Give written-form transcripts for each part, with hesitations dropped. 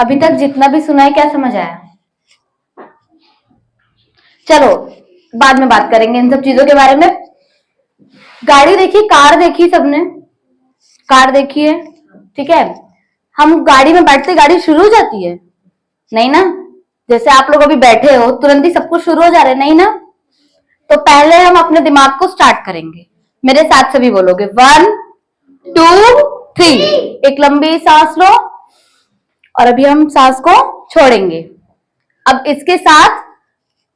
अभी तक जितना भी सुना है क्या समझ आया? चलो बाद में बात करेंगे इन सब चीजों के बारे में। गाड़ी देखी, कार देखी सबने? कार देखी है, ठीक है। हम गाड़ी में बैठते गाड़ी शुरू हो जाती है? नहीं ना। जैसे आप लोग अभी बैठे हो तुरंत ही सब कुछ शुरू हो जा रहा है, नहीं ना। तो पहले हम अपने दिमाग को स्टार्ट करेंगे। मेरे साथ सभी बोलोगे, 1 2 3। एक लंबी सांस लो और अभी हम सांस को छोड़ेंगे। अब इसके साथ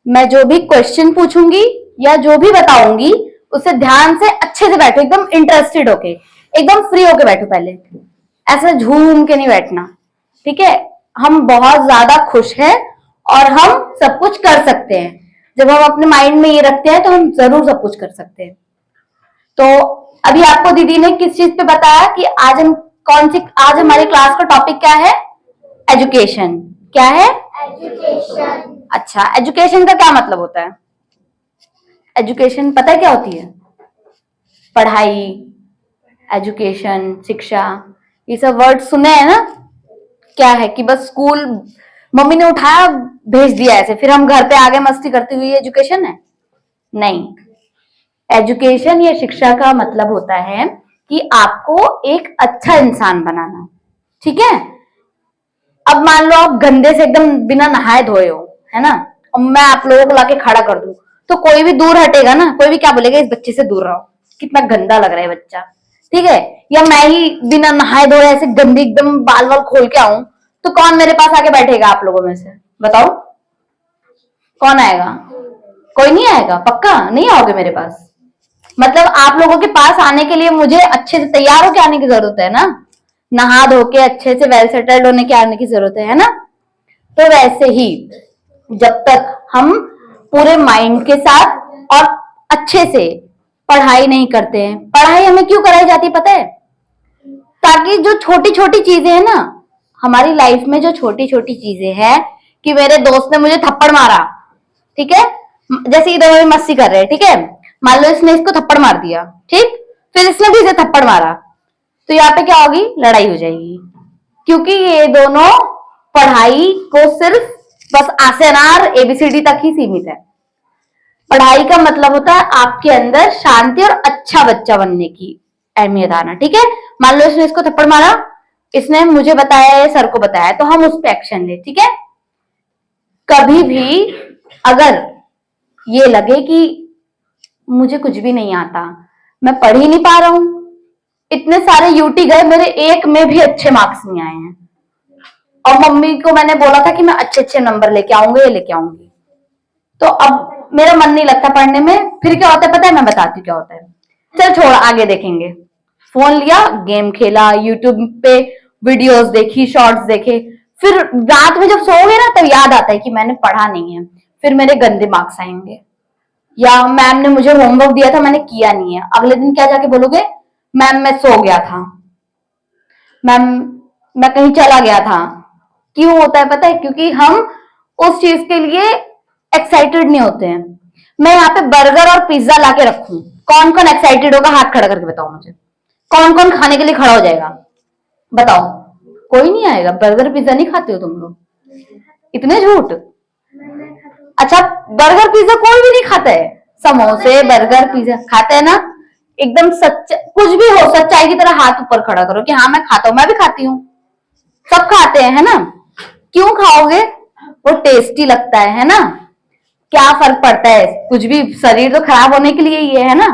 मैं जो भी क्वेश्चन पूछूंगी या जो भी बताऊंगी उसे ध्यान से अच्छे से बैठो, एकदम इंटरेस्टेड होके, एकदम फ्री होके बैठो। पहले ऐसे झूम के नहीं बैठना, ठीक है। हम बहुत ज्यादा खुश हैं और हम सब कुछ कर सकते हैं। जब हम अपने माइंड में ये रखते हैं तो हम जरूर सब कुछ कर सकते हैं। तो अभी आपको दीदी ने किस चीज पे बताया कि आज हम आज हमारी क्लास का टॉपिक क्या है? एजुकेशन। क्या है? एजुकेशन। अच्छा, एजुकेशन का क्या मतलब होता है? एजुकेशन पता है क्या होती है? पढ़ाई, एजुकेशन, शिक्षा, ये सब वर्ड सुने हैं ना। क्या है कि बस स्कूल मम्मी ने उठाया भेज दिया ऐसे, फिर हम घर पे आगे मस्ती करते हुए एजुकेशन है? नहीं। एजुकेशन या शिक्षा का मतलब होता है कि आपको एक अच्छा इंसान बनाना, ठीक है। अब मान लो आप गंदे से एकदम बिना नहाए धोए हो, है ना, और मैं आप लोगों को लाके खड़ा कर दूं तो कोई भी दूर हटेगा ना, कोई भी क्या बोलेगा, इस बच्चे से दूर रहो, कितना गंदा लग रहा है बच्चा, ठीक है। या मैं ही बिना नहाए धोए ऐसे गंदी एकदम बाल वाल खोल के आऊं तो कौन मेरे पास आके बैठेगा आप लोगों में से? बताओ कौन आएगा? कोई नहीं आएगा, पक्का नहीं आओगे मेरे पास। मतलब आप लोगों के पास आने के लिए मुझे अच्छे से तैयार होके आने की जरूरत है ना, नहा धो के अच्छे से वेल सेटल्ड होने के आने की जरूरत है ना। तो वैसे ही जब तक हम पूरे माइंड के साथ और अच्छे से पढ़ाई नहीं करते हैं, पढ़ाई हमें क्यों कराई जाती पता है? ताकि जो छोटी छोटी चीजें हैं ना हमारी लाइफ में, जो छोटी छोटी चीजें हैं, कि मेरे दोस्त ने मुझे थप्पड़ मारा, ठीक है, जैसे इधर में मस्ती कर रहे हैं, ठीक है, मान लो इसने इसको थप्पड़ मार दिया, ठीक, फिर इसने भी इसे थप्पड़ मारा, तो यहाँ पे क्या होगी? लड़ाई हो जाएगी। क्योंकि ये दोनों पढ़ाई को सिर्फ बस आ से अनार एबीसीडी तक ही सीमित है। पढ़ाई का मतलब होता है आपके अंदर शांति और अच्छा बच्चा बनने की अहमियत आना, ठीक है। मान लो इसने इसको थप्पड़ मारा, इसने मुझे बताया या सर को बताया, तो हम उस पर एक्शन ले, ठीक है। कभी भी अगर ये लगे कि मुझे कुछ भी नहीं आता, मैं पढ़ ही नहीं पा रहा हूं, इतने सारे यूटी गए, मेरे एक में भी अच्छे मार्क्स नहीं आए हैं, और मम्मी को मैंने बोला था कि मैं अच्छे अच्छे नंबर लेके आऊंगी, ये लेके आऊंगी, तो अब मेरा मन नहीं लगता पढ़ने में। फिर क्या होता है पता है? मैं बताती हूँ क्या होता है। चल छोड़, आगे देखेंगे। फोन लिया, गेम खेला, यूट्यूब पे वीडियोस देखी, शॉर्ट्स देखे, फिर रात में जब सोओगे ना तब याद आता है कि मैंने पढ़ा नहीं है, फिर मेरे गंदे मार्क्स आएंगे। या मैम ने मुझे होमवर्क दिया था मैंने किया नहीं है, अगले दिन क्या जाके बोलोगे? मैम मैं सो गया था, मैम मैं कहीं चला गया था। क्यों होता है पता है? क्योंकि हम उस चीज के लिए एक्साइटेड नहीं होते हैं। मैं यहाँ पे बर्गर और पिज्जा लाके रखूं, कौन कौन एक्साइटेड होगा? हाथ खड़ा करके बताओ मुझे, कौन कौन खाने के लिए खड़ा हो जाएगा? बताओ। कोई नहीं आएगा। बर्गर पिज्जा नहीं खाते हो तुम लोग? इतने झूठ। अच्छा, बर्गर पिज्जा कोई भी नहीं खाता है? समोसे बर्गर पिज्जा खाते हैं ना। एकदम सच्चा कुछ भी हो, सच्चाई की तरह हाथ ऊपर खड़ा करो कि हाँ मैं खाता हूं, मैं भी खाती हूँ, सब खाते हैं, है ना। क्यों खाओगे? वो टेस्टी लगता है ना। क्या फर्क पड़ता है? कुछ भी, शरीर तो खराब होने के लिए ही है ना।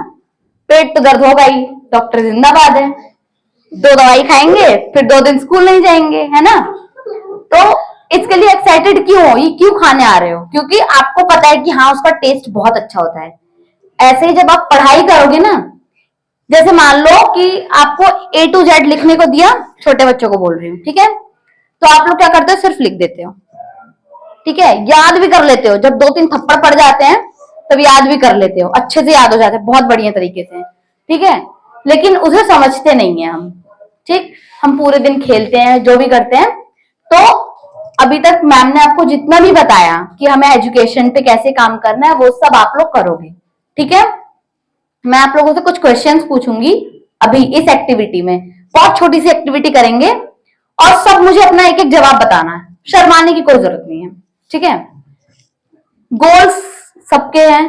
पेट तो दर्द होगा ही, डॉक्टर जिंदाबाद है, 2 दवाई खाएंगे फिर 2 दिन स्कूल नहीं जाएंगे, है ना। तो इसके लिए एक्साइटेड क्यों हो? ये क्यों खाने आ रहे हो? क्योंकि आपको पता है कि हाँ उसका टेस्ट बहुत अच्छा होता है। ऐसे ही जब आप पढ़ाई करोगे ना, जैसे मान लो कि आपको A to Z लिखने को दिया, छोटे बच्चों को बोल रही हूँ, ठीक है, तो आप लोग क्या करते हो? सिर्फ लिख देते हो, ठीक है, याद भी कर लेते हो, जब 2-3 थप्पड़ पड़ जाते हैं तब याद भी कर लेते हो, अच्छे से याद हो जाते हैं बहुत बढ़िया तरीके से, ठीक है। लेकिन उसे समझते नहीं है हम, ठीक, हम पूरे दिन खेलते हैं, जो भी करते हैं। तो अभी तक मैम ने आपको जितना भी बताया कि हमें एजुकेशन पे कैसे काम करना है वो सब आप लोग करोगे, ठीक है। मैं आप लोगों से कुछ क्वेश्चंस पूछूंगी अभी इस एक्टिविटी में, बहुत छोटी सी एक्टिविटी करेंगे, और सब मुझे अपना एक एक जवाब बताना है, शर्माने की कोई जरूरत नहीं है, ठीक है। गोल्स सबके हैं।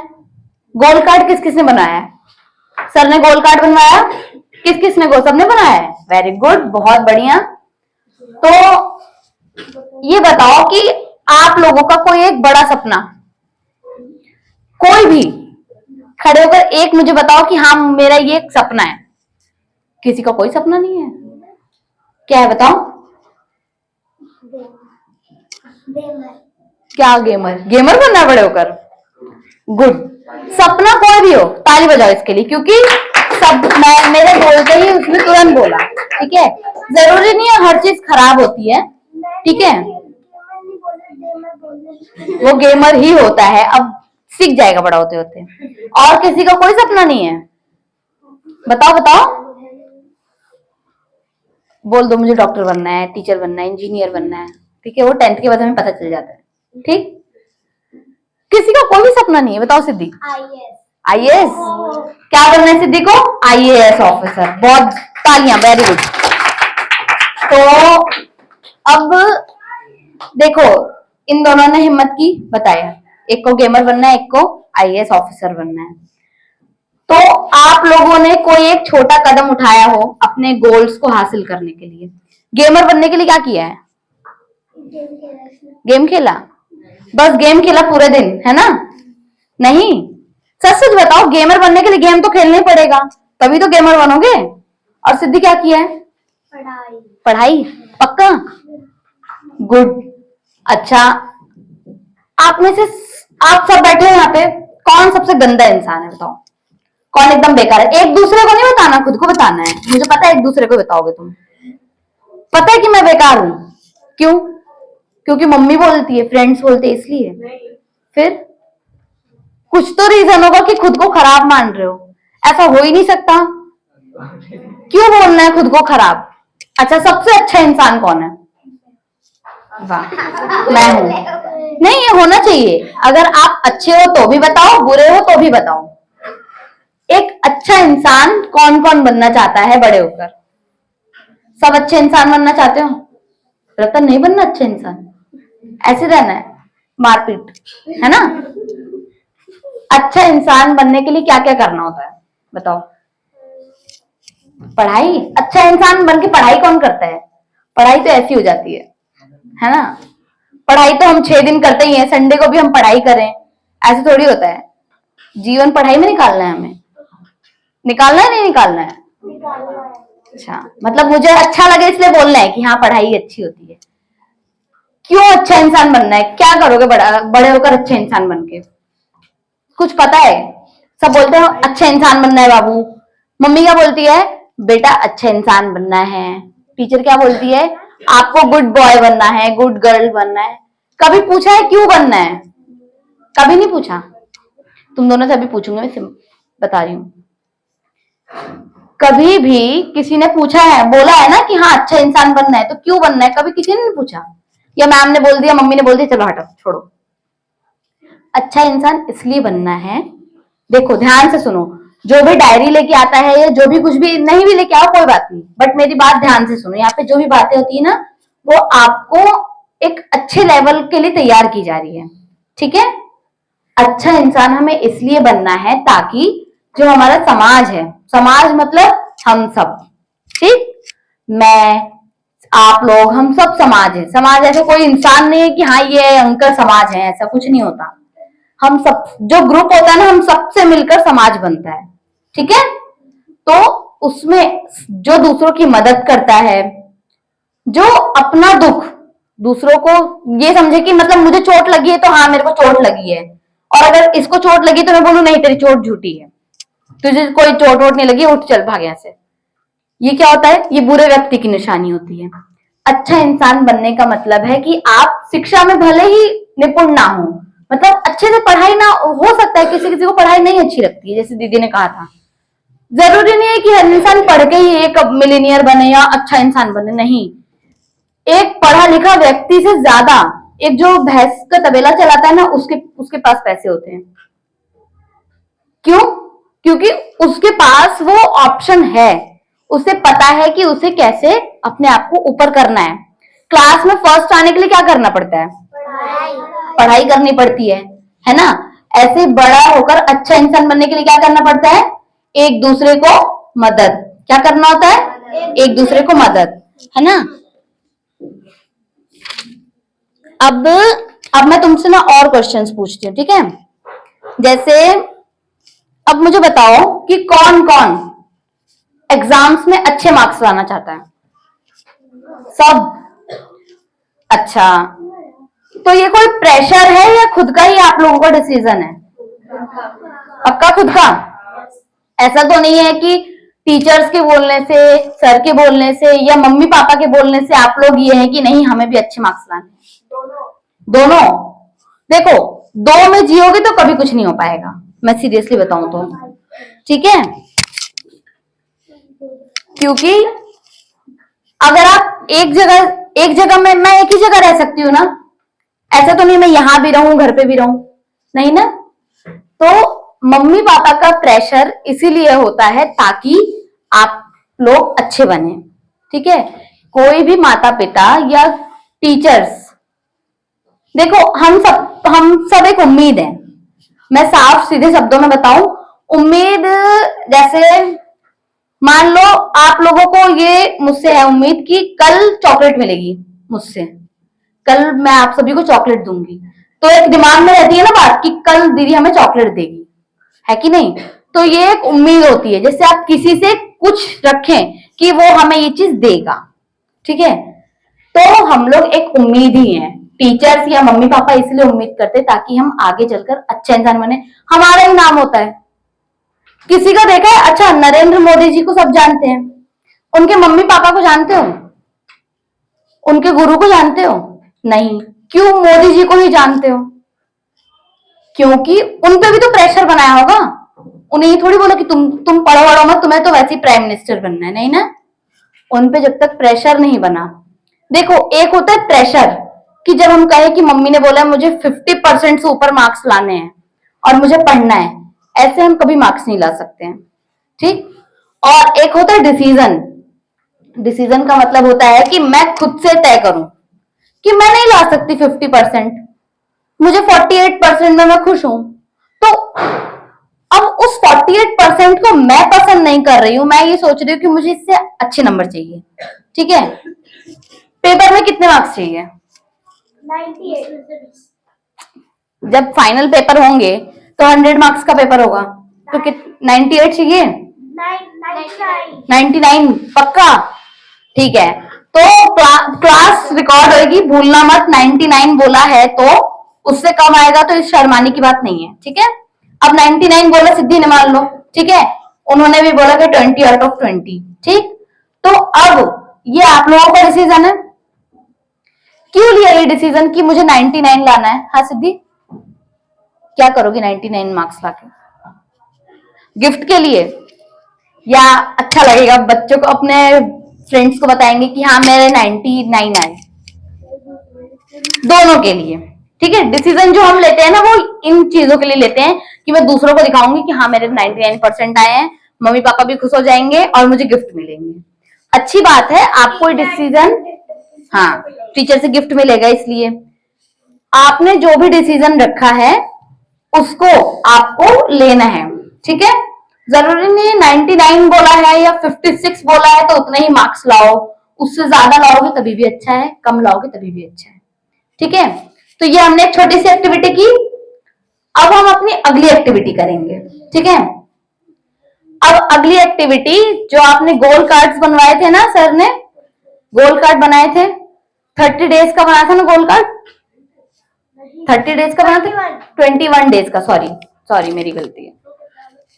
गोल कार्ड किस किसने बनाया है? सर ने गोल कार्ड बनवाया। किस किसने गोल? सबने बनाया है, वेरी गुड, बहुत बढ़िया। तो ये बताओ कि आप लोगों का कोई एक बड़ा सपना, कोई भी खड़े होकर एक मुझे बताओ कि हाँ मेरा ये एक सपना है। किसी का कोई सपना नहीं है? क्या है बताओ? क्या गेमर? गेमर बनना है बड़े होकर? गुड। सपना कोई भी हो, ताली बजाओ इसके लिए, क्योंकि सब मैं मेरे बोलते ही उसने तुरंत बोला, ठीक है। जरूरी नहीं है हर चीज खराब होती है, ठीक है। वो गेमर ही होता है, अब सीख जाएगा बड़ा होते होते। और किसी का कोई सपना नहीं है? बताओ बताओ, बोल दो मुझे डॉक्टर बनना है, टीचर बनना है, इंजीनियर बनना है, ठीक है। वो 10th के बाद हमें पता चल जाता है, ठीक। किसी का कोई भी सपना नहीं है? बताओ सिद्धि। आईएएस। क्या बनना है सिद्धि को? IAS officer. बहुत तालियां, वेरी गुड। तो अब देखो, इन दोनों ने हिम्मत की, बताया। एक को गेमर बनना है, एक को आईएएस ऑफिसर बनना है। तो आप लोगों ने कोई एक छोटा कदम उठाया हो अपने गोल्स को हासिल करने के लिए। गेमर बनने के लिए क्या किया है? गेम खेला? बस गेम खेला पूरे दिन, है ना? नहीं, सच सच बताओ, गेमर बनने के लिए गेम तो खेलना ही पड़ेगा, तभी तो गेमर बनोगे। और सिद्धि क्या किया है? पढ़ाई। पढ़ाई पक्का? गुड। अच्छा, आप में से आप सब बैठे हो यहाँ पे, कौन सबसे गंदा इंसान है बताओ? कौन एकदम बेकार है? एक दूसरे को नहीं बताना, खुद को बताना है। मुझे पता है एक दूसरे को बताओगे तुम। पता है कि मैं बेकार हूं। क्यों? क्योंकि मम्मी बोलती है, फ्रेंड्स बोलते हैं, इसलिए? फिर कुछ तो रीजन होगा कि खुद को खराब मान रहे हो। ऐसा हो ही नहीं सकता। क्यों बोलना है खुद को खराब? अच्छा, सबसे अच्छा इंसान कौन है? वाह, मैं हूं। नहीं, ये होना चाहिए। अगर आप अच्छे हो तो भी बताओ, बुरे हो तो भी बताओ। एक अच्छा इंसान कौन कौन बनना चाहता है बड़े होकर? सब अच्छे इंसान बनना चाहते हो? रतन नहीं बनना अच्छा इंसान, ऐसे रहना है, मारपीट, है ना? अच्छा इंसान बनने के लिए क्या क्या करना होता है बताओ? पढ़ाई। अच्छा इंसान बन के पढ़ाई कौन करता है? पढ़ाई तो ऐसी हो जाती है ना? पढ़ाई तो हम 6 दिन करते ही हैं, संडे को भी हम पढ़ाई करें, ऐसे थोड़ी होता है। जीवन पढ़ाई में निकालना है हमें। निकालना है नहीं निकालना है? अच्छा, मतलब मुझे अच्छा लगे इसलिए बोलना है कि हाँ पढ़ाई अच्छी होती है। क्यों अच्छा इंसान बनना है? क्या करोगे बड़े होकर अच्छे इंसान बन के? कुछ पता है? सब बोलते हैं अच्छा इंसान बनना है बाबू। मम्मी क्या बोलती है? बेटा अच्छा इंसान बनना है। टीचर क्या बोलती है? आपको गुड बॉय बनना है, गुड गर्ल बनना है। कभी पूछा है क्यों बनना है? कभी नहीं पूछा। तुम दोनों से अभी पूछूंगी, मैं बता रही हूँ। कभी भी किसी ने पूछा है, बोला है ना कि हाँ अच्छा इंसान बनना है, तो क्यों बनना है? कभी किसी ने नहीं पूछा, या मैम ने बोल दिया, मम्मी ने बोल दिया, चलो हटो छोड़ो। अच्छा इंसान इसलिए बनना है, देखो ध्यान से सुनो, जो भी डायरी लेके आता है या जो भी कुछ भी नहीं भी लेके आओ कोई बात नहीं, बट मेरी बात ध्यान से सुनो। यहाँ पे जो भी बातें होती है ना, वो आपको एक अच्छे लेवल के लिए तैयार की जा रही है, ठीक है। अच्छा इंसान हमें इसलिए बनना है ताकि जो हमारा समाज है, समाज मतलब हम सब, ठीक, मैं, आप लोग, हम सब समाज है। समाज ऐसे कोई इंसान नहीं है कि हाँ ये अंकल समाज है, ऐसा कुछ नहीं होता। हम सब जो ग्रुप होता है ना, हम सबसे मिलकर समाज बनता है, ठीक है। तो उसमें जो दूसरों की मदद करता है, जो अपना दुख दूसरों को ये समझे कि मतलब मुझे चोट लगी है तो हाँ मेरे को चोट लगी है, और अगर इसको चोट लगी तो मैं बोलूं नहीं तेरी चोट झूठी है, तुझे कोई चोट वोट नहीं लगी, उठ चल भाग यहाँ से। ये क्या होता है? ये बुरे व्यक्ति की निशानी होती है। अच्छा इंसान बनने का मतलब है कि आप शिक्षा में भले ही निपुण ना हो, मतलब अच्छे से पढ़ाई ना हो सकता है, किसी किसी को पढ़ाई नहीं अच्छी लगती है, जैसे दीदी ने कहा था। जरूरी नहीं है कि हर इंसान पढ़ के ही एक मिलीनियर बने या अच्छा इंसान बने, नहीं। एक पढ़ा लिखा व्यक्ति से ज्यादा एक जो भैंस का तबेला चलाता है ना, उसके उसके पास पैसे होते हैं। क्यों? क्योंकि उसके पास वो ऑप्शन है, उसे पता है कि उसे कैसे अपने आप को ऊपर करना है। क्लास में फर्स्ट आने के लिए क्या करना पड़ता है? पढ़ाई करनी पड़ती है ना? ऐसे बड़ा होकर अच्छा इंसान बनने के लिए क्या करना पड़ता है? एक दूसरे को मदद। क्या करना होता है? एक दूसरे को मदद, है ना? अब मैं तुमसे ना और क्वेश्चंस पूछती हूँ, ठीक है? जैसे अब मुझे बताओ कि कौन कौन एग्जाम्स में अच्छे मार्क्स लाना चाहता है? सब? अच्छा, तो ये कोई प्रेशर है या खुद का ही आप लोगों का डिसीजन है? पक्का खुद का? ऐसा तो नहीं है कि टीचर्स के बोलने से, सर के बोलने से या मम्मी पापा के बोलने से आप लोग ये है कि नहीं हमें भी अच्छे मार्क्स लाने? दोनों? देखो, दो में जियोगे तो कभी कुछ नहीं हो पाएगा, मैं सीरियसली बताऊं तो, ठीक है? क्योंकि अगर आप एक जगह में, मैं एक ही जगह रह सकती हूँ ना, ऐसा तो नहीं मैं यहां भी रहूं घर पे भी रहूं, नहीं ना? तो मम्मी पापा का प्रेशर इसीलिए होता है ताकि आप लोग अच्छे बने, ठीक है? कोई भी माता पिता या टीचर्स, देखो हम सब एक उम्मीद है। मैं साफ सीधे शब्दों में बताऊं, उम्मीद जैसे मान लो आप लोगों को ये मुझसे है उम्मीद कि कल चॉकलेट मिलेगी मुझसे, कल मैं आप सभी को चॉकलेट दूंगी, तो एक दिमाग में रहती है ना बात कि कल दीदी हमें चॉकलेट देगी, है कि नहीं? तो ये एक उम्मीद होती है, जैसे आप किसी से कुछ रखें कि वो हमें ये चीज देगा, ठीक है? तो हम लोग एक उम्मीद ही है, टीचर्स या मम्मी पापा इसलिए उम्मीद करते ताकि हम आगे चलकर अच्छा इंसान बने, हमारा ही नाम होता है। किसी का देखा है? अच्छा, नरेंद्र मोदी जी को सब जानते हैं, उनके मम्मी पापा को जानते हो? उनके गुरु को जानते हो? नहीं। क्यों मोदी जी को ही जानते हो? क्योंकि उन पे भी तो प्रेशर बनाया होगा, उन्हें ये थोड़ी बोला कि तुम पढ़ो वढ़ो मत, तुम्हें तो वैसे ही प्राइम मिनिस्टर बनना है, नहीं ना? उन पे जब तक प्रेशर नहीं बना, देखो एक होता है प्रेशर कि जब हम कहें कि मम्मी ने बोला मुझे 50% से ऊपर मार्क्स लाने हैं और मुझे पढ़ना है, ऐसे हम कभी मार्क्स नहीं ला सकते हैं, ठीक? और एक होता है डिसीजन। डिसीजन का मतलब होता है कि मैं खुद से तय करूं कि मैं नहीं ला सकती 50%, मुझे 48% में मैं खुश हूं। तो अब उस 48% को मैं पसंद नहीं कर रही हूं, मैं ये सोच रही हूँ कि मुझे इससे अच्छे नंबर चाहिए, ठीक है? पेपर में कितने मार्क्स चाहिए? 98। जब फाइनल पेपर होंगे तो 100 मार्क्स का पेपर होगा, तो 98 चाहिए? 99 पक्का? ठीक है, तो क्लास रिकॉर्ड होगी, भूलना मत, 99 बोला है तो उससे कम आएगा तो इस शर्माने की बात नहीं है, ठीक है? अब 99 बोला सिद्धि ने मान लो, ठीक है? उन्होंने भी बोला कि 20/20, ठीक? तो अब ये आप लोगों का डिसीजन है, क्यों लिया ये डिसीजन कि मुझे 99 लाना है? हाँ सिद्धि, क्या करोगी 99 मार्क्स लाके? गिफ्ट के लिए या अच्छा लगेगा बच्चों को, अपने फ्रेंड्स को बताएंगे कि हाँ मेरे 99 आए? दोनों के लिए, ठीक है? डिसीजन जो हम लेते हैं ना वो इन चीजों के लिए लेते हैं कि मैं दूसरों को दिखाऊंगी कि हाँ मेरे 99% आए हैं, मम्मी पापा भी खुश हो जाएंगे और मुझे गिफ्ट मिलेंगे। अच्छी बात है, आपको डिसीजन, हाँ टीचर से गिफ्ट मिलेगा, इसलिए आपने जो भी डिसीजन रखा है उसको आपको लेना है, ठीक है? जरूरी नहीं 99 बोला है या 56 बोला है तो उतने ही मार्क्स लाओ, उससे ज्यादा लाओगे तभी भी अच्छा है, कम लाओगे तभी भी अच्छा है, ठीक है? तो ये हमने एक छोटी सी एक्टिविटी की। अब हम अपनी अगली एक्टिविटी करेंगे, ठीक है? अब अगली एक्टिविटी, जो आपने गोल कार्ड्स बनवाए थे ना, सर ने गोल कार्ड बनाए थे, 30 डेज का बना था ना गोल कार्ड? 30 डेज का बना था, 21 डेज का, सॉरी सॉरी मेरी गलती है।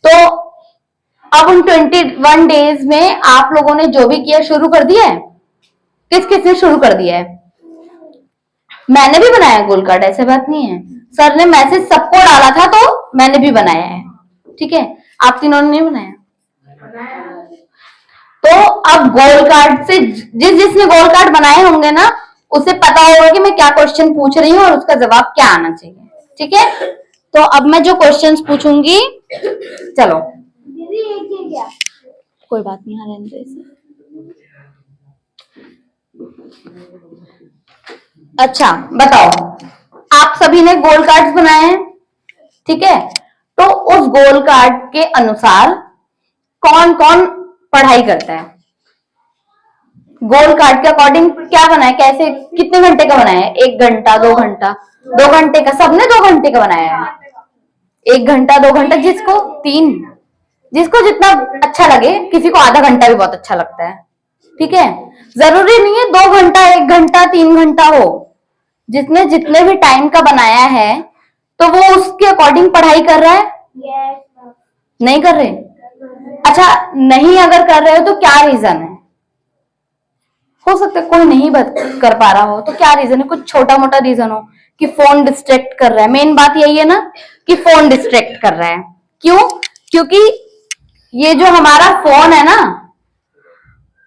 तो अब उन 21 डेज में आप लोगों ने जो भी किया शुरू कर दिया है? किस किस ने शुरू कर दिया है? मैंने भी बनाया गोल कार्ड, ऐसे बात नहीं है, सर ने मैसेज सबको डाला था तो मैंने भी बनाया है, ठीक है? आप तीनों ने नहीं बनाया? तो अब गोल कार्ड से जिसने गोल कार्ड बनाए होंगे ना, उसे पता होगा कि मैं क्या क्वेश्चन पूछ रही हूँ और उसका जवाब क्या आना चाहिए, ठीक है? तो अब मैं जो क्वेश्चंस पूछूंगी, चलो दीदी एक क्या, कोई बात नहीं, हाँ रहने दो इसे। अच्छा बताओ, आप सभी ने गोल कार्ड्स बनाए हैं, ठीक है? तो उस गोल कार्ड के अनुसार कौन कौन पढ़ाई करता है? गोल कार्ड के अकॉर्डिंग क्या बनाया, कैसे, कितने घंटे का बनाया है? 1 घंटा, 2 घंटा? 2 घंटे का, सबने 2 घंटे का बनाया है। 1 घंटा, 2 घंटा, जिसको 3, जिसको जितना अच्छा लगे। किसी को आधा घंटा भी बहुत अच्छा लगता है, ठीक है? जरूरी नहीं है 2 घंटा, 1 घंटा, 3 घंटा हो। जिसने जितने भी टाइम का बनाया है तो वो उसके अकॉर्डिंग पढ़ाई कर रहा है। नहीं कर रहे? अच्छा, नहीं अगर कर रहे हो तो क्या रीजन है? हो सकता है कोई नहीं कर पा रहा हो, तो क्या रीजन है? कुछ छोटा मोटा रीजन हो कि फोन डिस्ट्रैक्ट कर रहा है। मेन बात यही है ना कि फोन डिस्ट्रैक्ट कर रहा है। क्यों? क्योंकि ये जो हमारा फोन है ना,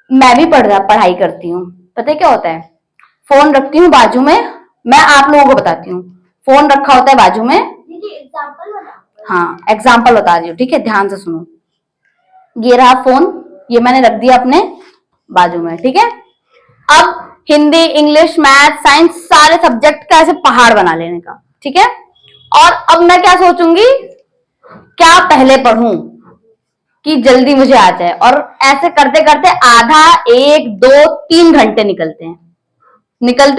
मैं भी पढ़ाई करती हूँ, पता है क्या होता है? फोन रखती हूँ बाजू में, मैं आप लोगों को बताती हूँ। फोन रखा होता है बाजू में, हाँ एग्जाम्पल बता रही हूँ, ठीक है? ध्यान से सुनो। ये रहा फोन, ये मैंने रख दिया अपने बाजू में, ठीक है? अब हिंदी, इंग्लिश, मैथ, साइंस, सारे सब्जेक्ट का ऐसे पहाड़ बना लेने का, ठीक है? और अब मैं क्या सोचूंगी, क्या पहले पढ़ूं कि जल्दी मुझे आ जाए, और ऐसे करते करते आधा, 1, 2, 3 घंटे निकलते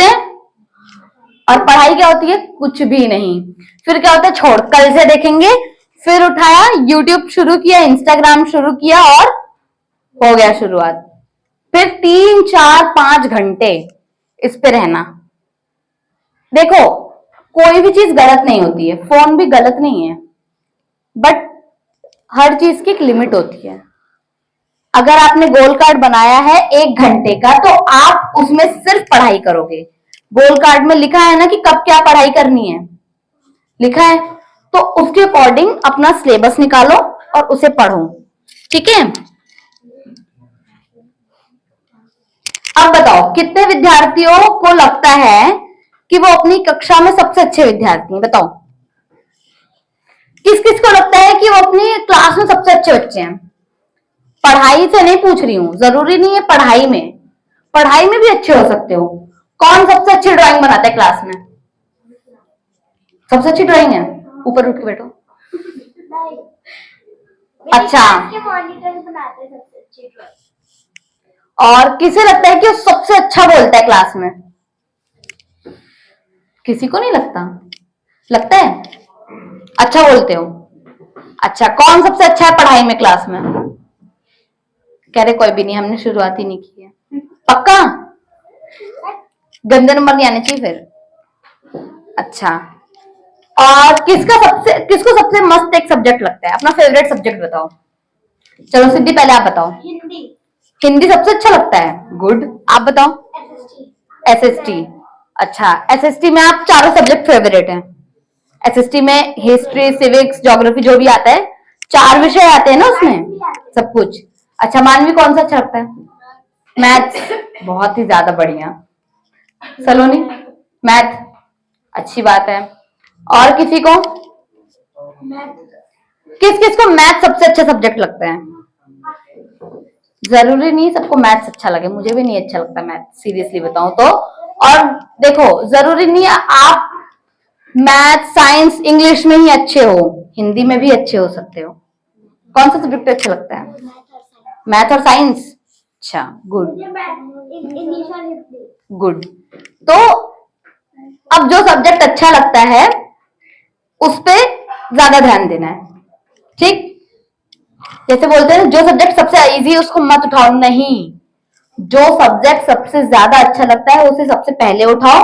हैं। और पढ़ाई क्या होती है? कुछ भी नहीं। फिर क्या होता है? छोड़, कल से देखेंगे। फिर उठाया, यूट्यूब शुरू किया, इंस्टाग्राम शुरू किया, और हो गया शुरुआत। फिर 3, 4, 5 घंटे इस पे रहना। देखो, कोई भी चीज गलत नहीं होती है, फोन भी गलत नहीं है, बट हर चीज की एक लिमिट होती है। अगर आपने गोल कार्ड बनाया है 1 घंटे का, तो आप उसमें सिर्फ पढ़ाई करोगे। गोल कार्ड में लिखा है ना कि कब क्या पढ़ाई करनी है, लिखा है, तो उसके अकॉर्डिंग अपना सिलेबस निकालो और उसे पढ़ो, ठीक है? अब बताओ, कितने विद्यार्थियों को लगता है कि वो अपनी कक्षा में सबसे अच्छे विद्यार्थी हैं? बताओ, किस किस को लगता है कि वो अपनी क्लास में सबसे अच्छे बच्चे हैं? पढ़ाई से नहीं पूछ रही हूं, जरूरी नहीं है पढ़ाई में भी अच्छे हो सकते हो। कौन सबसे अच्छी ड्राइंग बनाता है क्लास में? सबसे अच्छी ड्राइंग है? ऊपर उठ के बैठो। अच्छा, बनाते हैं सबसे अच्छी ड्राइंग। और किसे लगता है कि वो सबसे अच्छा बोलता है क्लास में? किसी को नहीं लगता? लगता है अच्छा बोलते हो? अच्छा, कौन सबसे अच्छा है पढ़ाई में क्लास में? कह रहे कोई भी नहीं, हमने शुरुआत ही नहीं की है। पक्का? गंदे नंबर नहीं आने चाहिए फिर। अच्छा, और किसको सबसे मस्त एक सब्जेक्ट लगता है? अपना फेवरेट सब्जेक्ट बताओ। चलो सिद्धि, पहले आप बताओ। हिंदी सबसे अच्छा लगता है, गुड। आप बताओ। एसएसटी। अच्छा, एसएसटी में आप चारों सब्जेक्ट फेवरेट हैं? एसएसटी में हिस्ट्री, सिविक्स, ज्योग्राफी, जो भी आता है, 4 विषय आते हैं ना उसमें, सब कुछ। अच्छा, मानवी कौन सा अच्छा लगता है? मैथ्स, बहुत ही ज्यादा बढ़िया। सलोनी? मैथ, अच्छी बात है। और किसी को? किस किस को मैथ सबसे अच्छा सब्जेक्ट लगता है? जरूरी नहीं सबको मैथ्स अच्छा लगे, मुझे भी नहीं अच्छा लगता मैथ, सीरियसली बताऊं तो। और देखो, जरूरी नहीं है आप मैथ, साइंस, इंग्लिश में ही अच्छे हो, हिंदी में भी अच्छे हो सकते हो। कौन सा सब्जेक्ट अच्छा लगता है? मैथ और साइंस। अच्छा, गुड गुड। तो अब जो सब्जेक्ट अच्छा लगता है उस पे ज्यादा ध्यान देना है, ठीक? जैसे बोलते हैं जो सब्जेक्ट सबसे इजी है उसको मत उठाओ, नहीं, जो सब्जेक्ट सबसे ज्यादा अच्छा लगता है उसे सबसे पहले उठाओ,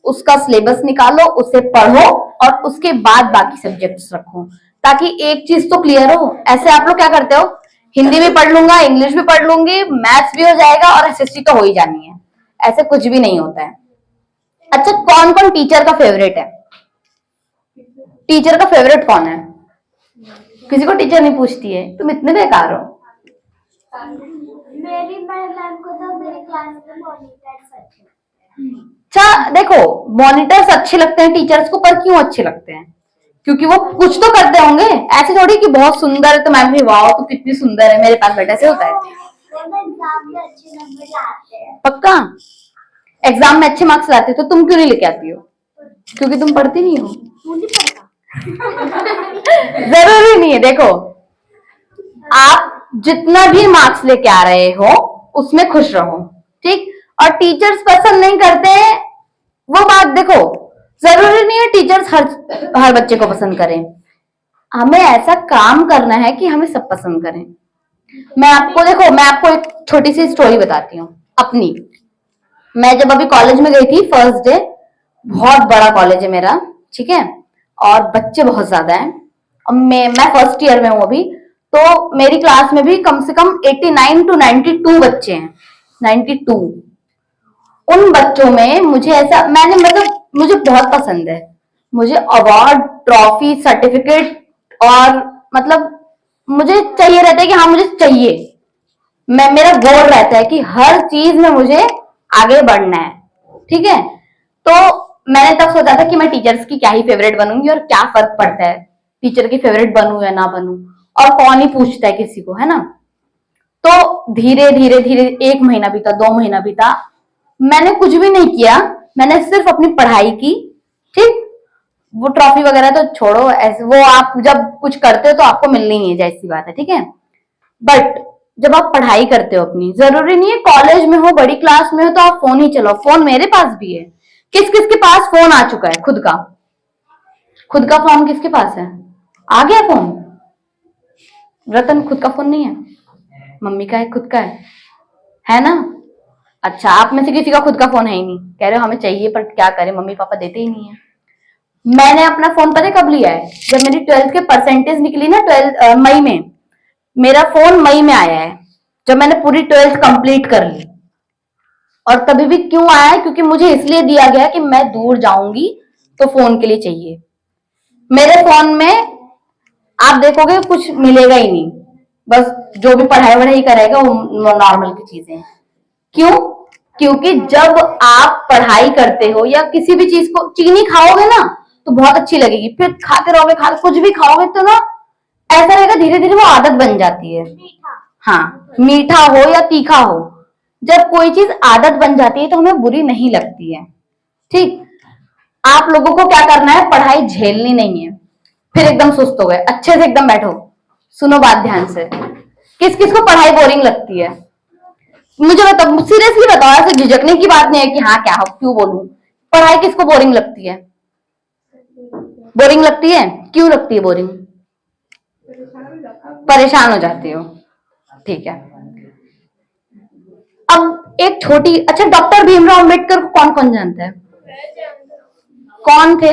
उसका सिलेबस निकालो, उसे पढ़ो, और उसके बाद बाकी सब्जेक्ट्स रखो, ताकि एक चीज तो क्लियर हो। ऐसे आप लोग क्या करते हो, हिंदी भी पढ़ लूंगा, इंग्लिश भी पढ़ लूंगी, मैथ्स भी हो जाएगा, और एसएसटी तो हो ही जानी है। ऐसे कुछ भी नहीं होता है। अच्छा, कौन कौन टीचर का फेवरेट है? टीचर का फेवरेट कौन है? किसी को टीचर नहीं पूछती है, तुम इतने बेकार हो। मेरी मैम को तो मेरे क्लास में मॉनिटर्स अच्छे लगते हैं। अच्छा देखो, मॉनिटर्स अच्छे लगते हैं टीचर्स को, पर क्यों अच्छे लगते हैं? क्योंकि वो कुछ तो करते होंगे, ऐसे थोड़ी कि बहुत सुंदर है तो मैम भी वाह तो कितनी सुंदर है मेरे पास बैठा, ऐसे होता है? अच्छे नंबर लाते हैं। पक्का? एग्जाम में अच्छे मार्क्स लाते हो तो तुम क्यों नहीं लेके आती हो? क्योंकि तुम पढ़ती नहीं हो। जरूरी नहीं है, देखो आप जितना भी मार्क्स लेके आ रहे हो उसमें खुश रहो, ठीक। और टीचर्स पसंद नहीं करते हैं, वो बात देखो, जरूरी नहीं है टीचर्स हर बच्चे को पसंद करें। हमें ऐसा काम करना है कि हमें सब पसंद करें। मैं आपको एक छोटी सी स्टोरी बताती हूँ अपनी। मैं जब अभी कॉलेज में गई थी फर्स्ट डे, बहुत बड़ा कॉलेज है मेरा, ठीक है, और बच्चे बहुत ज्यादा हैं। और मैं फर्स्ट ईयर में हूँ अभी, तो मेरी क्लास में भी कम से कम 89 टू 92 बच्चे हैं, 92। उन बच्चों में मुझे ऐसा, मैंने मतलब मुझे बहुत पसंद है, मुझे अवार्ड, ट्रॉफी, सर्टिफिकेट, और मतलब मुझे चाहिए रहता है कि हाँ मुझे चाहिए। मेरा गोल रहता है कि हर चीज में मुझे आगे बढ़ना है, ठीक है। तो मैंने तब सोचा था कि मैं टीचर्स की क्या ही फेवरेट बनूंगी, और क्या फर्क पड़ता है टीचर की फेवरेट बनूं या ना बनूं, और कौन ही पूछता है किसी को, है ना। तो धीरे धीरे धीरे 1 महीना बीता, 2 महीना बीता, मैंने कुछ भी नहीं किया, मैंने सिर्फ अपनी पढ़ाई की, ठीक। वो ट्रॉफी वगैरह तो छोड़ो, ऐसे वो आप जब कुछ करते हो तो आपको मिलनी ही है, जैसी बात है, ठीक है। बट जब आप पढ़ाई करते हो अपनी, जरूरी नहीं है कॉलेज में हो, बड़ी क्लास में हो तो आप फोन ही चलाओ। फोन मेरे पास भी है। किस किस के पास फोन आ चुका है खुद का? खुद का फोन किसके पास है? आ गया फोन? रतन खुद का फोन नहीं है? मम्मी का है, खुद का है ना? अच्छा, आप में से किसी का खुद का फोन है ही नहीं, कह रहे हो हमें चाहिए, पर क्या करें, मम्मी पापा देते ही नहीं है। मैंने अपना फोन पता कब लिया है? जब मेरी 12th के परसेंटेज निकली ना, 12 मई में, मेरा फोन मई में आया है, जब मैंने पूरी 12th कंप्लीट कर ली। और तभी भी क्यों आया है? क्योंकि मुझे इसलिए दिया गया कि मैं दूर जाऊंगी तो फोन के लिए चाहिए। मेरे फोन में आप देखोगे कुछ मिलेगा ही नहीं, बस जो भी पढ़ाई वढ़ाई करेगा वो नॉर्मल की चीजें हैं। क्यों? क्योंकि जब आप पढ़ाई करते हो या किसी भी चीज को, चीनी खाओगे ना तो बहुत अच्छी लगेगी, फिर खाते रहोगे, कुछ भी खाओगे तो ना ऐसा रहेगा, धीरे धीरे वो आदत बन जाती है। हाँ, मीठा हो या तीखा हो, जब कोई चीज आदत बन जाती है तो हमें बुरी नहीं लगती है, ठीक। आप लोगों को क्या करना है, पढ़ाई झेलनी नहीं है, फिर एकदम सुस्त हो गए, अच्छे से एकदम बैठो, सुनो बात ध्यान से। किस किस को पढ़ाई बोरिंग लगती है? मुझे बताओ, सीरियसली बताओ, ऐसे झिझकने की बात नहीं है कि हाँ क्या हो, क्यों बोलूं। पढ़ाई किसको बोरिंग लगती है? बोरिंग लगती है? क्यों लगती है बोरिंग? परेशान हो जाती हो, ठीक है। अब एक छोटी, अच्छा, डॉक्टर भीमराव अंबेडकर को कौन कौन जानता है? कौन थे?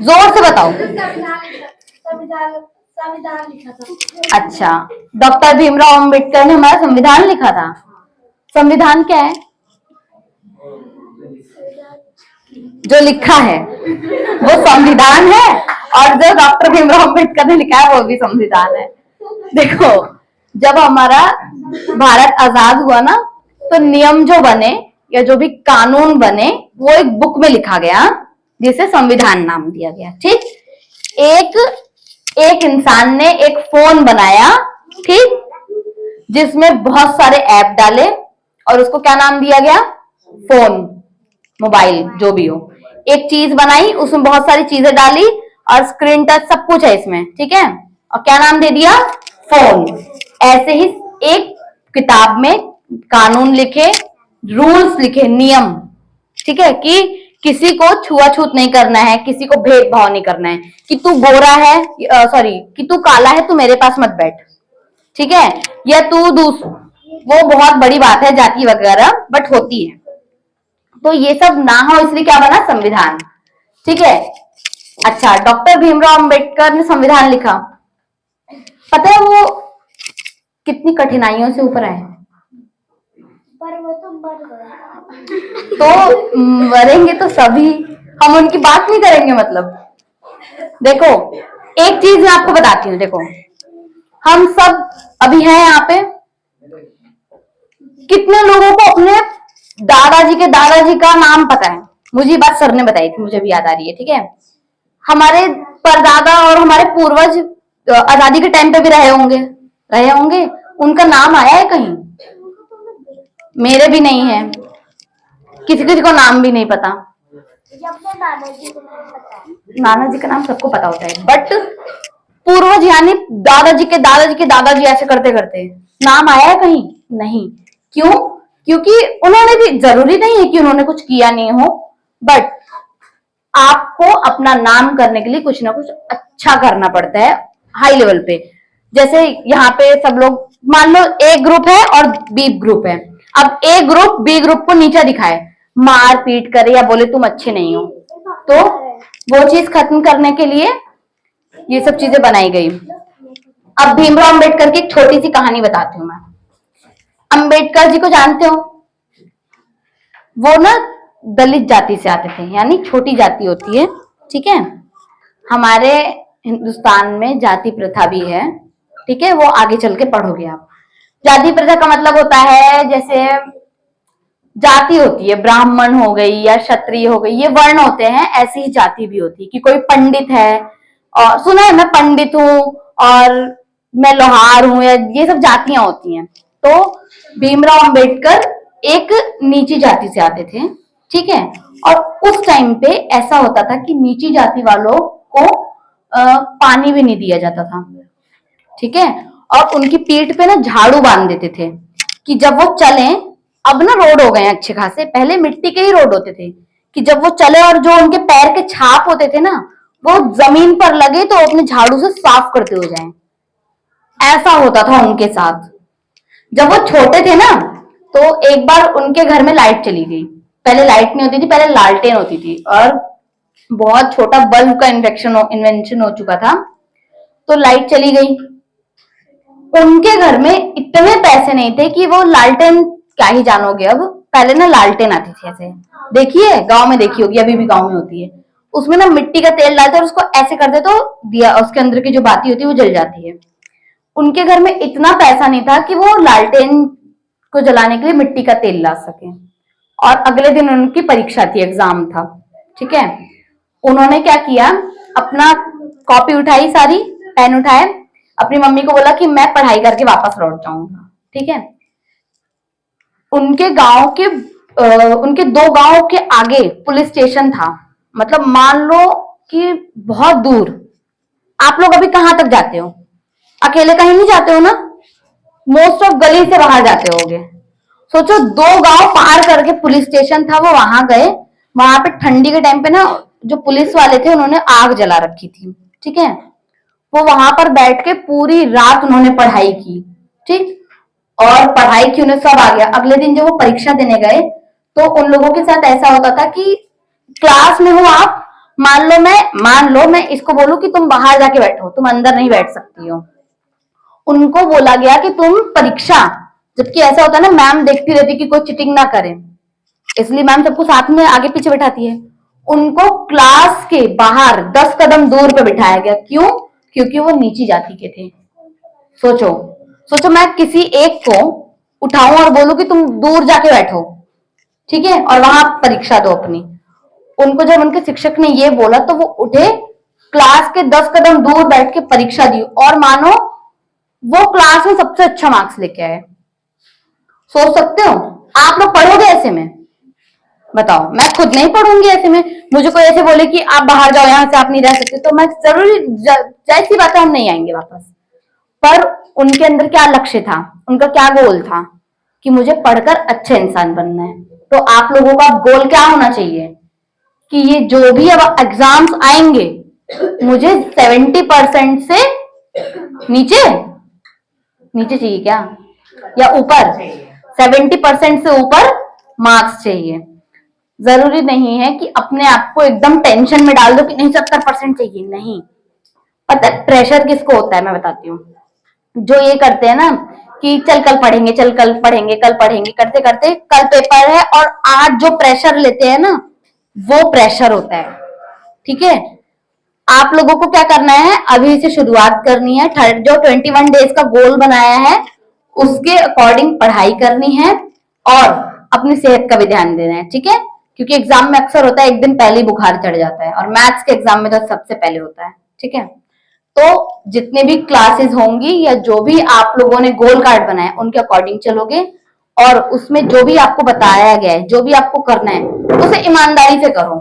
जोर से बताओ। संविधान लिखा था। अच्छा, डॉक्टर भीमराव अंबेडकर ने हमारा संविधान लिखा था। संविधान क्या है? जो लिखा है वो संविधान है, और जो डॉक्टर भीमराव अंबेडकर ने लिखा है वो भी संविधान है। देखो, जब हमारा भारत आजाद हुआ ना, तो नियम जो बने या जो भी कानून बने वो एक बुक में लिखा गया, जिसे संविधान नाम दिया गया, ठीक। एक एक इंसान ने एक फोन बनाया, ठीक, जिसमें बहुत सारे ऐप डाले, और उसको क्या नाम दिया गया? फोन, मोबाइल, जो भी हो। एक चीज बनाई, उसमें बहुत सारी चीजें डाली, और स्क्रीन टच सब कुछ है इसमें, ठीक है, और क्या नाम दे दिया? फोन। ऐसे ही एक किताब में कानून लिखे, रूल्स लिखे, नियम, ठीक है, कि किसी को छुआछूत नहीं करना है, किसी को भेदभाव नहीं करना है, कि तू गोरा है, सॉरी, कि तू काला है, तू मेरे पास मत बैठ, ठीक है, या तू वो बहुत बड़ी बात है जाति वगैरह, बट होती है। तो ये सब ना हो इसलिए क्या बना? संविधान, ठीक है। अच्छा, डॉक्टर भीमराव अंबेडकर ने संविधान लिखा, पता है वो कितनी कठिनाइयों से ऊपर आए? पर वो तो मर गए। तो मरेंगे तो सभी, हम उनकी बात नहीं करेंगे मतलब। देखो, एक चीज मैं आपको बताती हूँ, देखो, हम सब अभी हैं यहाँ पे, कितने लोगों को अपने दादाजी का नाम पता है? मुझे ये बात सर ने बताई थी, मुझे भी याद आ रही है, ठीक है। हमारे परदादा और हमारे पूर्वज आजादी के टाइम पे भी रहे होंगे, उनका नाम आया है कहीं? मेरे भी नहीं है, किसी किसी को नाम भी नहीं पता। अपने दादाजी को नहीं पता है। नाना जी का नाम सबको पता होता है, बट पूर्वज यानी दादाजी के दादाजी के दादाजी ऐसे करते करते नाम आया है कहीं? नहीं। क्यों? क्योंकि उन्होंने भी, जरूरी नहीं है कि उन्होंने कुछ किया नहीं हो, बट आपको अपना नाम करने के लिए कुछ ना कुछ अच्छा करना पड़ता है हाई लेवल पे। जैसे यहाँ पे सब लोग, मान लो ए ग्रुप है और बी ग्रुप है, अब ए ग्रुप बी ग्रुप को नीचा दिखाए, मार पीट करे या बोले तुम अच्छे नहीं हो, तो वो चीज खत्म करने के लिए ये सब चीजें बनाई गई। अब भीमराव अंबेडकर की एक छोटी सी कहानी बताती हूँ मैं। अंबेडकर जी को जानते हो? वो ना दलित जाति से आते थे, यानी छोटी जाति होती है, ठीक है। हमारे हिंदुस्तान में जाति प्रथा भी है, ठीक है, वो आगे चल के पढ़ोगे आप। जाति प्रथा का मतलब होता है, जैसे जाति होती है, ब्राह्मण हो गई या क्षत्रिय हो गई, ये वर्ण होते हैं, ऐसी ही जाति भी होती है कि कोई पंडित है, और सुना है मैं पंडित हूँ और मैं लोहार हूँ, या ये सब जातियां होती हैं। तो भीमराव अंबेडकर एक नीची जाति से आते थे, ठीक है। और उस टाइम पे ऐसा होता था कि नीची जाति वालों को पानी भी नहीं दिया जाता था, ठीक है। और उनकी पीठ पे ना झाड़ू बांध देते थे कि जब वो चले, अब ना रोड हो गए हैं अच्छे खासे, पहले मिट्टी के ही रोड होते थे, कि जब वो चले और जो उनके पैर के छाप होते थे ना, वो जमीन पर लगे तो अपने झाड़ू से साफ करते हो जाएं। ऐसा होता था उनके साथ। जब वो छोटे थे ना, तो एक बार उनके घर में लाइट चली गई। पहले लाइट नहीं होती थी, पहले लालटेन होती थी, और बहुत छोटा बल्ब का इन्वेंशन हो चुका था, तो लाइट चली गई। उनके घर में इतने पैसे नहीं थे कि वो लालटेन, क्या ही जानोगे अब, पहले ना लालटेन आती थी ऐसे, देखिए गांव में देखी होगी, अभी भी गांव में होती है, उसमें ना मिट्टी का तेल डालते और उसको ऐसे करते तो दिया, उसके अंदर की जो बाती होती है वो जल जाती है। उनके घर में इतना पैसा नहीं था कि वो लालटेन को जलाने के लिए मिट्टी का तेल ला सके। और अगले दिन उनकी परीक्षा थी, एग्जाम था, ठीक है। उन्होंने क्या किया, अपना कॉपी उठाई, सारी पेन उठाए, अपनी मम्मी को बोला कि मैं पढ़ाई करके वापस लौट जाऊंगा, ठीक है। उनके गांव के उनके दो गांव के आगे पुलिस स्टेशन था, मतलब मान लो कि बहुत दूर। आप लोग अभी कहां तक जाते हो? अकेले कहीं नहीं जाते हो ना, मोस्ट ऑफ गली से बाहर जाते होगे। सोचो, दो गांव पार करके पुलिस स्टेशन था, वो वहां गए। वहां पे ठंडी के टाइम पे ना, जो पुलिस वाले थे उन्होंने आग जला रखी थी, ठीक है। वो वहां पर बैठ के पूरी रात उन्होंने पढ़ाई की, ठीक। और पढ़ाई की, उन्हें सब आ गया। अगले दिन जब वो परीक्षा देने गए, तो उन लोगों के साथ ऐसा होता था कि क्लास में हो आप, मान लो मैं इसको बोलूं कि तुम बाहर जाके बैठो, तुम अंदर नहीं बैठ सकती हो। उनको बोला गया कि तुम परीक्षा, जबकि ऐसा होता है ना, मैम देखती रहती कि कोई चीटिंग ना करे, इसलिए मैम सबको साथ में आगे पीछे बैठाती है। उनको क्लास के बाहर 10 कदम दूर पे बिठाया गया। क्यों? क्योंकि वो नीची जाति के थे। सोचो, सोचो मैं किसी एक को उठाऊं और बोलूं कि तुम दूर जाके बैठो, ठीक है, और वहां परीक्षा दो अपनी। उनको जब उनके शिक्षक ने ये बोला तो वो उठे, क्लास के 10 कदम दूर बैठ के परीक्षा दी, और मानो वो क्लास में सबसे अच्छा मार्क्स लेके आए। सोच सकते हो? आप लोग पढ़ोगे ऐसे में? बताओ, मैं खुद नहीं पढ़ूंगी ऐसे में। मुझे कोई ऐसे बोले कि आप बाहर जाओ, यहाँ से आप नहीं रह सकते, तो मैं जरूरी, जाहिर सी बात है हम नहीं आएंगे वापस। पर उनके अंदर क्या लक्ष्य था, उनका क्या गोल था, कि मुझे पढ़कर अच्छा इंसान बनना है। तो आप लोगों का गोल क्या होना चाहिए, कि ये जो भी अब एग्जाम्स आएंगे, मुझे 70% से नीचे, नीचे चाहिए क्या, या ऊपर? 70% से ऊपर मार्क्स चाहिए। जरूरी नहीं है कि अपने आप को एकदम टेंशन में डाल दो कि नहीं 70% चाहिए, नहीं। पता है प्रेशर किसको होता है, मैं बताती हूँ। जो ये करते हैं ना कि चल कल पढ़ेंगे, चल कल पढ़ेंगे, कल पढ़ेंगे, करते करते कल पेपर है, और आज जो प्रेशर लेते हैं ना, वो प्रेशर होता है, ठीक है। आप लोगों को क्या करना है, अभी से शुरुआत करनी है। थर्ड जो 21 डेज का गोल बनाया है, उसके अकॉर्डिंग पढ़ाई करनी है, और अपनी सेहत का भी ध्यान देना है, ठीक है। क्योंकि एग्जाम में अक्सर होता है एक दिन पहले ही बुखार चढ़ जाता है, और मैथ्स के एग्जाम में तो सबसे पहले होता है, ठीक है। तो जितने भी क्लासेस होंगी या जो भी आप लोगों ने गोल कार्ड बनाए, उनके अकॉर्डिंग चलोगे, और उसमें जो भी आपको बताया गया है, जो भी आपको करना है, उसे ईमानदारी से करो।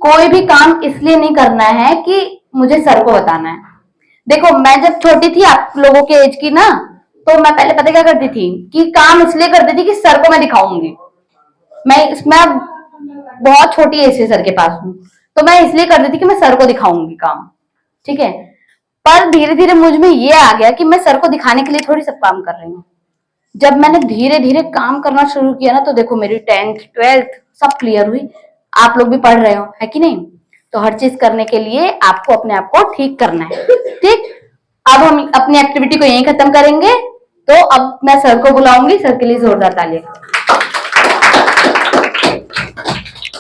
कोई भी काम इसलिए नहीं करना है कि मुझे सर को बताना है। देखो मैं जब छोटी थी आप लोगों के एज की ना, तो मैं पहले पता क्या करती थी कि काम इसलिए करती थी कि सर को मैं दिखाऊंगी। मैं अब बहुत छोटी एज से सर के पास हूँ, तो मैं इसलिए करती थी कि मैं सर को दिखाऊंगी काम, ठीक है। पर धीरे धीरे मुझ में ये आ गया कि मैं सर को दिखाने के लिए थोड़ी सब काम कर रही हूँ। जब मैंने धीरे धीरे काम करना शुरू किया ना, तो देखो मेरी 10th 12th सब क्लियर हुई। आप लोग भी पढ़ रहे हो, है कि नहीं? तो हर चीज करने के लिए आपको अपने आप को ठीक करना है, ठीक। अब हम अपनी एक्टिविटी को यहीं खत्म करेंगे। तो अब मैं सर को बुलाऊंगी, सर के लिए जोरदार तालियां।